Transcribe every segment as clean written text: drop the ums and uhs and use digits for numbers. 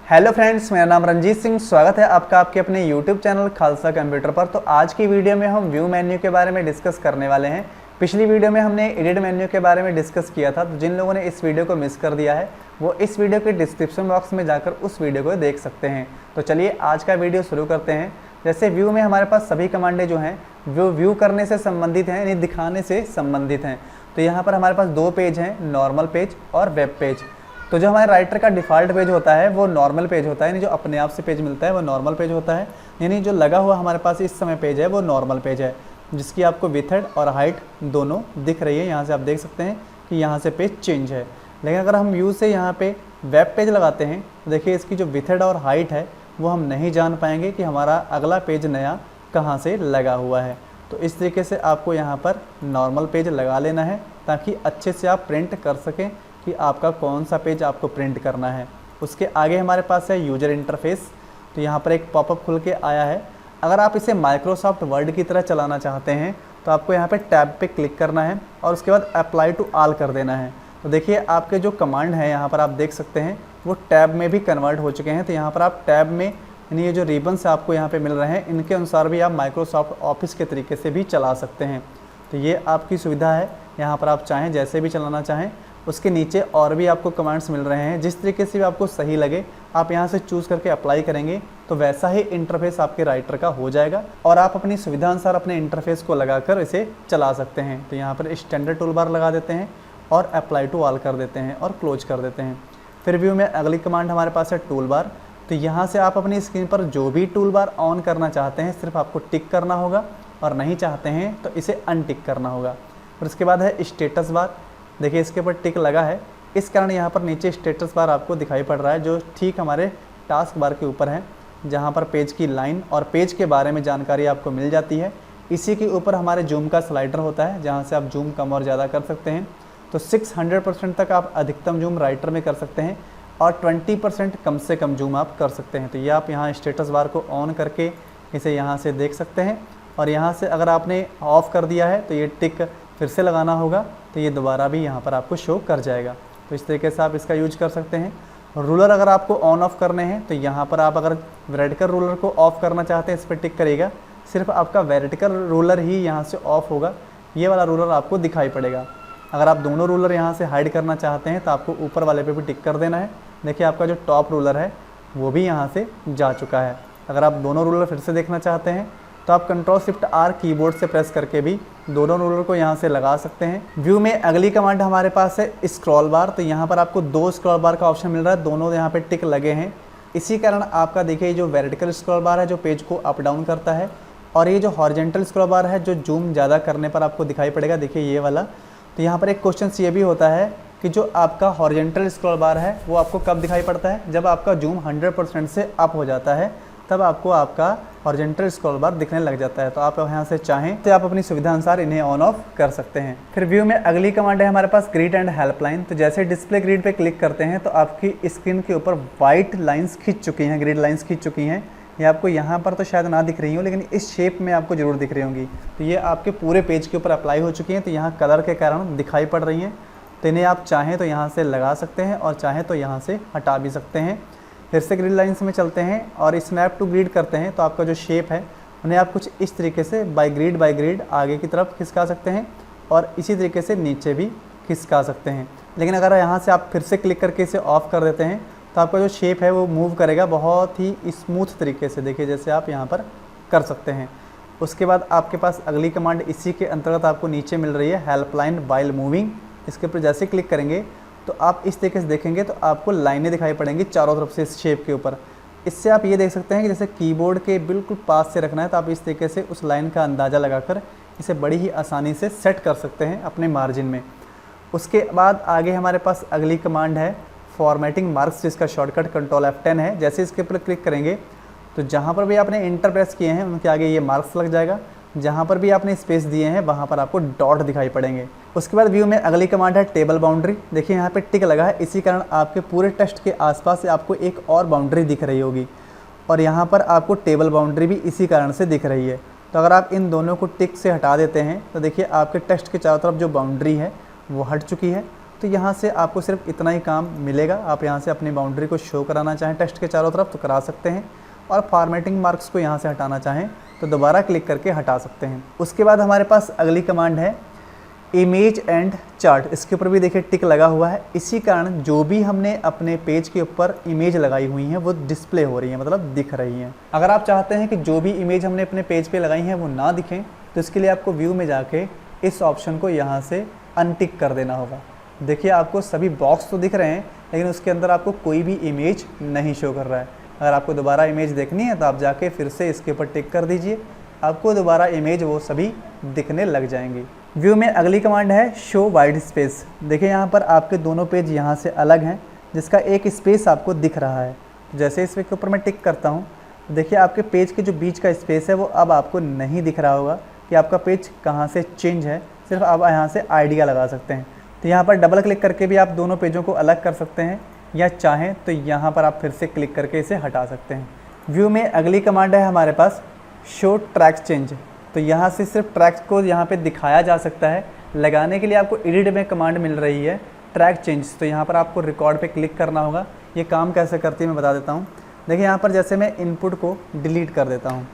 Hello friends, मेरा नाम रंजीत सिंह। स्वागत है आपका आपके अपने यूट्यूब चैनल खालसा कंप्यूटर पर। तो आज की वीडियो में हम व्यू मेन्यू के बारे में डिस्कस करने वाले हैं। पिछली वीडियो में हमने एडिट मेन्यू के बारे में डिस्कस किया था, तो जिन लोगों ने इस वीडियो को मिस कर दिया है वो इस वीडियो के डिस्क्रिप्शन बॉक्स में जाकर उस वीडियो को देख सकते हैं। तो चलिए आज का वीडियो शुरू करते हैं। जैसे व्यू में हमारे पास सभी कमांडें जो हैं वो व्यू करने से संबंधित हैं, यानी दिखाने से संबंधित हैं। तो यहाँ पर हमारे पास दो पेज हैं, नॉर्मल पेज और वेब पेज। तो जो हमारे राइटर का डिफ़ॉल्ट पेज होता है वो नॉर्मल पेज होता है, यानी जो अपने आप से पेज मिलता है वो नॉर्मल पेज होता है। यानी जो लगा हुआ हमारे पास इस समय पेज है वो नॉर्मल पेज है, जिसकी आपको विथड और हाइट दोनों दिख रही है। यहाँ से आप देख सकते हैं कि यहाँ से पेज चेंज है। लेकिन अगर हम व्यू से यहाँ पे वेब पेज लगाते हैं तो देखिए इसकी जो विथड और हाइट है वो हम नहीं जान पाएंगे कि हमारा अगला पेज नया कहाँ से लगा हुआ है। तो इस तरीके से आपको यहाँ पर नॉर्मल पेज लगा लेना है ताकि अच्छे से आप प्रिंट कर सकें कि आपका कौन सा पेज आपको प्रिंट करना है। उसके आगे हमारे पास है यूजर इंटरफेस। तो यहाँ पर एक पॉपअप खुल के आया है। अगर आप इसे माइक्रोसॉफ्ट वर्ड की तरह चलाना चाहते हैं तो आपको यहाँ पे टैब पे क्लिक करना है और उसके बाद अप्लाई टू ऑल कर देना है। तो देखिए आपके जो कमांड हैं यहाँ पर आप देख सकते हैं वो टैब में भी कन्वर्ट हो चुके हैं। तो यहाँ पर आप टैब में, यानी ये जो रिबन्स आपको यहाँ पे मिल रहे हैं इनके अनुसार भी आप माइक्रोसॉफ्ट ऑफिस के तरीके से भी चला सकते हैं। तो ये आपकी सुविधा है, यहाँ पर आप चाहें जैसे भी चलाना चाहें। उसके नीचे और भी आपको कमांड्स मिल रहे हैं, जिस तरीके से भी आपको सही लगे आप यहाँ से चूज़ करके अप्लाई करेंगे तो वैसा ही इंटरफेस आपके राइटर का हो जाएगा और आप अपनी सुविधा अनुसार अपने इंटरफेस को लगाकर इसे चला सकते हैं। तो यहाँ पर स्टैंडर्ड टूल बार लगा देते हैं और अप्लाई टू ऑल कर देते हैं और क्लोज कर देते हैं। फिर व्यू में अगली कमांड हमारे पास है टूल बार। तो यहाँ से आप अपनी स्क्रीन पर जो भी टूल बार ऑन करना चाहते हैं सिर्फ आपको टिक करना होगा और नहीं चाहते हैं तो इसे अनटिक करना होगा। फिर उसके बाद है स्टेटस बार। देखिए इसके ऊपर टिक लगा है, इस कारण यहाँ पर नीचे स्टेटस बार आपको दिखाई पड़ रहा है, जो ठीक हमारे टास्क बार के ऊपर है, जहाँ पर पेज की लाइन और पेज के बारे में जानकारी आपको मिल जाती है। इसी के ऊपर हमारे जूम का स्लाइडर होता है, जहाँ से आप जूम कम और ज़्यादा कर सकते हैं। तो 600% तक आप अधिकतम जूम राइटर में कर सकते हैं और 20% कम से कम जूम आप कर सकते हैं। तो ये आप यहाँ स्टेटस बार को ऑन करके इसे यहाँ से देख सकते हैं और यहाँ से अगर आपने ऑफ़ कर दिया है तो ये टिक फिर से लगाना होगा, तो ये दोबारा भी यहाँ पर आपको शो कर जाएगा। तो इस तरीके से आप इसका यूज कर सकते हैं। रूलर अगर आपको ऑन ऑफ करने हैं तो यहाँ पर आप अगर वर्टिकल रूलर को ऑफ़ करना चाहते हैं इस पर टिक करिएगा, सिर्फ आपका वर्टिकल रूलर ही यहाँ से ऑफ होगा, ये वाला रूलर आपको दिखाई पड़ेगा। अगर आप दोनों रूलर यहाँ से हाइड करना चाहते हैं तो आपको ऊपर वाले पे भी टिक कर देना है। देखिए आपका जो टॉप रूलर है वो भी यहाँ से जा चुका है। अगर आप दोनों रूलर फिर से देखना चाहते हैं तो आप Ctrl+Shift+R कीबोर्ड से प्रेस करके भी दोनों रूलर को यहाँ से लगा सकते हैं। व्यू में अगली कमांड हमारे पास है स्क्रॉल बार। तो यहाँ पर आपको दो स्क्रॉल बार का ऑप्शन मिल रहा है, दोनों यहाँ पे टिक लगे हैं। इसी कारण आपका देखिए जो वर्टिकल स्क्रॉल बार है जो पेज को अप डाउन करता है, और ये जो हॉरिजॉन्टल स्क्रॉल बार है जो जूम ज़्यादा करने पर आपको दिखाई पड़ेगा, देखिए ये वाला। तो यहाँ पर एक क्वेश्चन ये भी होता है कि जो आपका हॉरिजॉन्टल स्क्रॉल बार है वो आपको कब दिखाई पड़ता है, जब आपका जूम 100% से अप हो जाता है तब आपको आपका हॉरिजॉन्टल स्क्रॉल बार दिखने लग जाता है। तो आप यहाँ से चाहें तो आप अपनी सुविधा अनुसार इन्हें ऑन ऑफ कर सकते हैं। फिर व्यू में अगली कमांड है हमारे पास ग्रिड एंड हेल्पलाइन। तो जैसे डिस्प्ले ग्रिड पे क्लिक करते हैं तो आपकी स्क्रीन के ऊपर वाइट लाइंस खींच चुकी हैं, ग्रिड लाइंस खींच चुकी हैं। ये आपको यहाँ पर तो शायद ना दिख रही हो, लेकिन इस शेप में आपको ज़रूर दिख रही होंगी। तो ये आपके पूरे पेज के ऊपर अप्लाई हो चुकी हैं, तो यहाँ कलर के कारण दिखाई पड़ रही हैं। तो इन्हें आप चाहें तो यहाँ से लगा सकते हैं और चाहें तो यहाँ से हटा भी सकते हैं। फिर से ग्रिड लाइंस में चलते हैं और स्नैप टू ग्रिड करते हैं तो आपका जो शेप है उन्हें आप कुछ इस तरीके से बाय ग्रिड आगे की तरफ खिसका सकते हैं और इसी तरीके से नीचे भी खिसका सकते हैं। लेकिन अगर यहाँ से आप फिर से क्लिक करके इसे ऑफ़ कर देते हैं तो आपका जो शेप है वो मूव करेगा बहुत ही स्मूथ तरीके से, देखिए जैसे आप यहाँ पर कर सकते हैं। उसके बाद आपके पास अगली कमांड इसी के अंतर्गत आपको नीचे मिल रही है हेल्पलाइन व्हाइल मूविंग। इसके ऊपर जैसे क्लिक करेंगे तो आप इस तरीके से देखेंगे तो आपको लाइनें दिखाई पड़ेंगी चारों तरफ से इस शेप के ऊपर। इससे आप ये देख सकते हैं कि जैसे कीबोर्ड के बिल्कुल पास से रखना है तो आप इस तरीके से उस लाइन का अंदाज़ा लगाकर इसे बड़ी ही आसानी से सेट कर सकते हैं अपने मार्जिन में। उसके बाद आगे हमारे पास अगली कमांड है फॉर्मेटिंग मार्क्स, जिसका शॉर्टकट Ctrl+F10 है। जैसे इसके ऊपर क्लिक करेंगे तो जहाँ पर भी आपने इंटर प्रेस किए हैं उनके आगे ये मार्क्स लग जाएगा, जहाँ पर भी आपने स्पेस दिए हैं वहाँ पर आपको डॉट दिखाई पड़ेंगे। उसके बाद व्यू में अगली कमांड है टेबल बाउंड्री। देखिए यहाँ पे टिक लगा है, इसी कारण आपके पूरे टेक्स्ट के आसपास से आपको एक और बाउंड्री दिख रही होगी और यहाँ पर आपको टेबल बाउंड्री भी इसी कारण से दिख रही है। तो अगर आप इन दोनों को टिक से हटा देते हैं तो देखिए आपके टेक्स्ट के चारों तरफ जो बाउंड्री है वो हट चुकी है। तो यहाँ से आपको सिर्फ इतना ही काम मिलेगा। आप यहाँ से अपनी बाउंड्री को शो कराना चाहें टेक्स्ट के चारों तरफ तो करा सकते हैं, और फॉर्मेटिंग मार्क्स को यहाँ से हटाना चाहें तो दोबारा क्लिक करके हटा सकते हैं। उसके बाद हमारे पास अगली कमांड है इमेज एंड चार्ट। इसके ऊपर भी देखिए टिक लगा हुआ है, इसी कारण जो भी हमने अपने पेज के ऊपर इमेज लगाई हुई हैं वो डिस्प्ले हो रही हैं, मतलब दिख रही हैं। अगर आप चाहते हैं कि जो भी इमेज हमने अपने पेज पे लगाई हैं वो ना दिखें तो इसके लिए आपको व्यू में जाके इस ऑप्शन को यहाँ से अनटिक कर देना होगा। देखिए आपको सभी बॉक्स तो दिख रहे हैं लेकिन उसके अंदर आपको कोई भी इमेज नहीं शो कर रहा है। अगर आपको दोबारा इमेज देखनी है तो आप जाके फिर से इसके ऊपर टिक कर दीजिए, आपको दोबारा इमेज वो सभी दिखने लग जाएंगी। व्यू में अगली कमांड है शो वाइड स्पेस। देखिए यहाँ पर आपके दोनों पेज यहाँ से अलग हैं, जिसका एक स्पेस आपको दिख रहा है। जैसे इस के ऊपर मैं टिक करता हूँ, देखिए आपके पेज के जो बीच का स्पेस है वो अब आपको नहीं दिख रहा होगा कि आपका पेज कहाँ से चेंज है, सिर्फ आप यहाँ से आइडिया लगा सकते हैं। तो यहाँ पर डबल क्लिक करके भी आप दोनों पेजों को अलग कर सकते हैं, या चाहें तो यहाँ पर आप फिर से क्लिक करके इसे हटा सकते हैं। व्यू में अगली कमांड है हमारे पास शो ट्रैक चेंज। तो यहाँ से सिर्फ ट्रैक्स को यहाँ पे दिखाया जा सकता है, लगाने के लिए आपको एडिट में कमांड मिल रही है ट्रैक चेंज। तो यहाँ पर आपको रिकॉर्ड पे क्लिक करना होगा। ये काम कैसे करती है मैं बता देता हूँ। देखिए यहाँ पर जैसे मैं इनपुट को डिलीट कर देता हूँ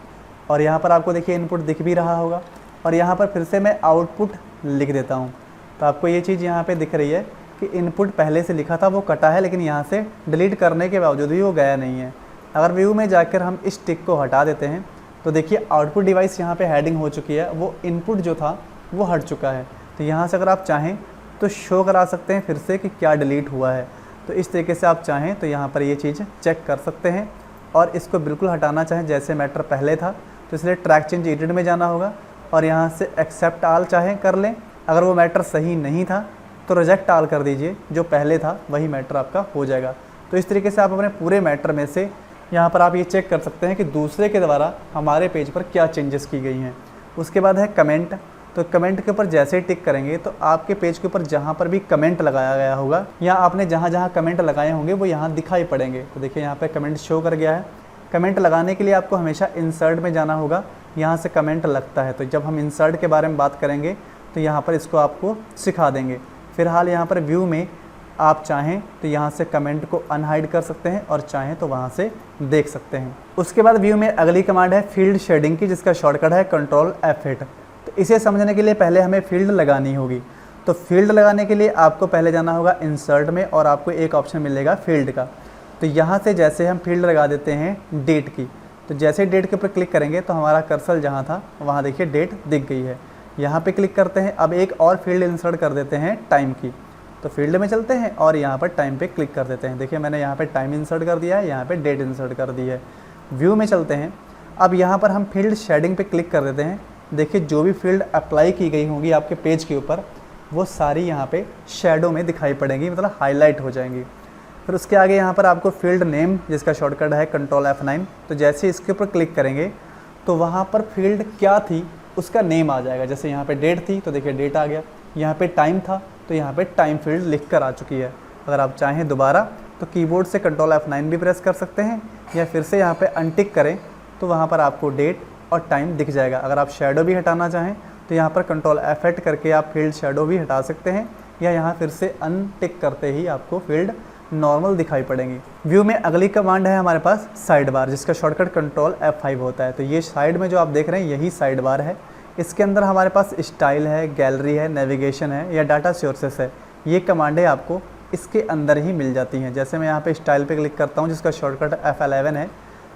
और यहाँ पर आपको देखिए इनपुट दिख भी रहा होगा, और यहाँ पर फिर से मैं आउटपुट लिख देता हूँ तो आपको ये चीज़ यहाँ पे दिख रही है कि इनपुट पहले से लिखा था वो कटा है, लेकिन यहाँ से डिलीट करने के बावजूद भी वो गया नहीं है। अगर व्यू में जाकर हम इस टिक को हटा देते हैं तो देखिए आउटपुट डिवाइस यहाँ पे हेडिंग हो चुकी है, वो इनपुट जो था वो हट चुका है। तो यहाँ से अगर आप चाहें तो शो करा सकते हैं फिर से कि क्या डिलीट हुआ है। तो इस तरीके से आप चाहें तो यहाँ पर ये चीज़ चेक कर सकते हैं, और इसको बिल्कुल हटाना चाहें जैसे मैटर पहले था तो इसलिए ट्रैक चेंज एडिट में जाना होगा और यहाँ से एक्सेप्ट आल चाहें कर लें। अगर वो मैटर सही नहीं था तो रिजेक्ट आल कर दीजिए, जो पहले था वही मैटर आपका हो जाएगा। तो इस तरीके से आप अपने पूरे मैटर में से यहाँ पर आप ये चेक कर सकते हैं कि दूसरे के द्वारा हमारे पेज पर क्या चेंजेस की गई हैं। उसके बाद है कमेंट। तो कमेंट के ऊपर जैसे ही टिक करेंगे तो आपके पेज के ऊपर जहाँ पर भी कमेंट लगाया गया होगा या आपने जहाँ जहाँ कमेंट लगाए होंगे वो यहाँ दिखाई पड़ेंगे। तो देखिए यहाँ पे कमेंट शो कर गया है। कमेंट लगाने के लिए आपको हमेशा इंसर्ट में जाना होगा, यहाँ से कमेंट लगता है। तो जब हम इंसर्ट के बारे में बात करेंगे तो यहाँ पर इसको आपको सिखा देंगे। फिलहाल यहाँ पर व्यू में आप चाहें तो यहाँ से कमेंट को अनहाइड कर सकते हैं और चाहें तो वहाँ से देख सकते हैं। उसके बाद व्यू में अगली कमांड है फील्ड शेडिंग की, जिसका शॉर्टकट है कंट्रोल F8। तो इसे समझने के लिए पहले हमें फील्ड लगानी होगी। तो फील्ड लगाने के लिए आपको पहले जाना होगा इंसर्ट में और आपको एक ऑप्शन मिलेगा फील्ड का। तो यहाँ से जैसे हम फील्ड लगा देते हैं डेट की, तो जैसे डेट के ऊपर क्लिक करेंगे तो हमारा कर्सर जहाँ था वहाँ देखिए डेट दिख गई है। यहाँ पे क्लिक करते हैं। अब एक और फील्ड इंसर्ट कर देते हैं टाइम की। तो फील्ड में चलते हैं और यहाँ पर टाइम पे क्लिक कर देते हैं। देखिए मैंने यहाँ पे टाइम इंसर्ट कर दिया है, यहाँ पे डेट इंसर्ट कर दी है। व्यू में चलते हैं। अब यहाँ पर हम फील्ड शेडिंग पे क्लिक कर देते हैं। देखिए जो भी फील्ड अप्लाई की गई होंगी आपके पेज के ऊपर वो सारी यहाँ पे शेडो में दिखाई पड़ेंगी, मतलब हाईलाइट हो जाएंगी। फिर उसके आगे यहाँ पर आपको फील्ड नेम, जिसका शॉर्टकट है कंट्रोल F9। तो जैसे इसके ऊपर क्लिक करेंगे तो वहाँ पर फील्ड क्या थी उसका नेम आ जाएगा। जैसे यहाँ पे डेट थी तो देखिए डेट आ गया, यहाँ पे टाइम था तो यहाँ पे टाइम फील्ड लिख कर आ चुकी है। अगर आप चाहें दोबारा तो कीबोर्ड से कंट्रोल F9 भी प्रेस कर सकते हैं, या फिर से यहाँ पे अनटिक करें तो वहाँ पर आपको डेट और टाइम दिख जाएगा। अगर आप शेडो भी हटाना चाहें तो यहाँ पर कंट्रोल F8 करके आप फील्ड शेडो भी हटा सकते हैं, या यहाँ फिर से अनटिक करते ही आपको फील्ड नॉर्मल दिखाई पड़ेंगी। व्यू में अगली कमांड है हमारे पास साइड बार, जिसका शॉर्टकट कंट्रोल F5 होता है। तो ये साइड में जो आप देख रहे हैं यही साइड बार है। इसके अंदर हमारे पास स्टाइल है, गैलरी है, नेविगेशन है या डाटा सोर्सेस है। ये कमांडें आपको इसके अंदर ही मिल जाती हैं। जैसे मैं यहाँ पे स्टाइल पे क्लिक करता हूँ जिसका शॉर्टकट F11 है।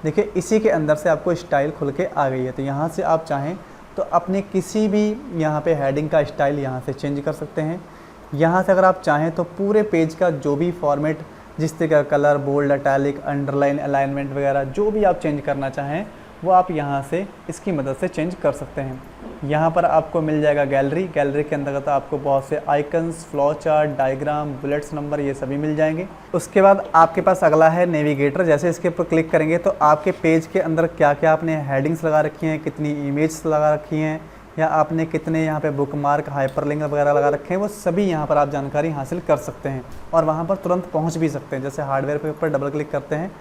देखिए इसी के अंदर से आपको स्टाइल खुल के आ गई है। तो यहाँ से आप चाहें तो अपने किसी भी यहाँ पे हेडिंग का स्टाइल यहाँ से चेंज कर सकते हैं। यहाँ से अगर आप चाहें तो पूरे पेज का जो भी फॉर्मेट, जिस तरह का colour, bold, italic, underline, alignment वगैरह जो भी आप चेंज करना चाहें वो आप यहाँ से इसकी मदद से चेंज कर सकते हैं। यहाँ पर आपको मिल जाएगा गैलरी। गैलरी के अंतर्गत आपको बहुत से icons, flow chart, diagram, bullets number ये सभी मिल जाएंगे। उसके बाद आपके पास अगला है नेविगेटर। जैसे इसके ऊपर क्लिक करेंगे तो आपके पेज के अंदर क्या क्या आपने हेडिंग्स लगा रखी हैं, कितनी इमेज लगा रखी हैं, या आपने कितने यहाँ पे बुकमार्क, हाइपरलिंक वगैरह लगा रखे हैं, वो सभी यहाँ पर आप जानकारी हासिल कर सकते हैं और वहाँ पर तुरंत पहुँच भी सकते हैं। जैसे हार्डवेयर के ऊपर डबल क्लिक करते हैं,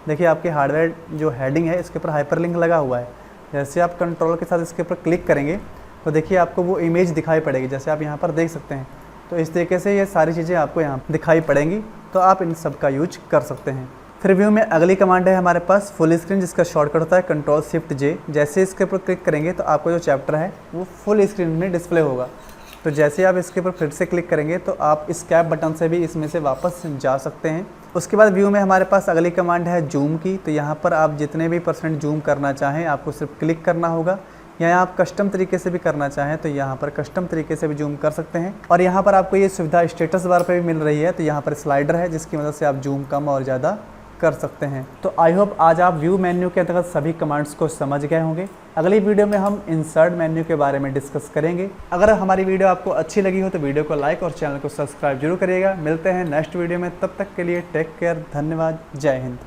देखिए आपके हार्डवेयर जो हेडिंग है इसके ऊपर हाइपरलिंक लगा हुआ है। जैसे आप कंट्रोल के साथ इसके ऊपर क्लिक करेंगे तो देखिए आपको वो इमेज दिखाई पड़ेगी। जैसे आप यहाँ पर देख सकते हैं तो इस तरीके से ये सारी चीज़ें आपको यहाँ दिखाई पड़ेंगी, तो आप इन सब का यूज कर सकते हैं। फिर व्यू में अगली कमांड है हमारे पास फुल स्क्रीन, जिसका शॉर्टकट होता है Ctrl+Shift+J। जैसे इसके ऊपर क्लिक करेंगे तो आपको जो चैप्टर है वो फुल स्क्रीन में डिस्प्ले होगा। तो जैसे आप इसके ऊपर फिर से क्लिक करेंगे तो आप इस कैप बटन से भी इसमें से वापस जा सकते हैं। उसके बाद व्यू में हमारे पास अगली कमांड है जूम की। तो यहाँ पर आप जितने भी % जूम करना चाहें आपको सिर्फ क्लिक करना होगा, या आप कस्टम तरीके से भी करना चाहें तो यहाँ पर कस्टम तरीके से भी जूम कर सकते हैं। और यहाँ पर आपको ये सुविधा स्टेटस बार पे भी मिल रही है। तो यहाँ पर स्लाइडर है जिसकी मदद से आप जूम कम और ज़्यादा कर सकते हैं। तो आई होप आज आप व्यू मेन्यू के अंतर्गत सभी कमांड्स को समझ गए होंगे। अगली वीडियो में हम इंसर्ट मेन्यू के बारे में डिस्कस करेंगे। अगर हमारी वीडियो आपको अच्छी लगी हो तो वीडियो को लाइक और चैनल को सब्सक्राइब जरूर करिएगा। मिलते हैं नेक्स्ट वीडियो में, तब तक के लिए टेक केयर, धन्यवाद, जय हिंद।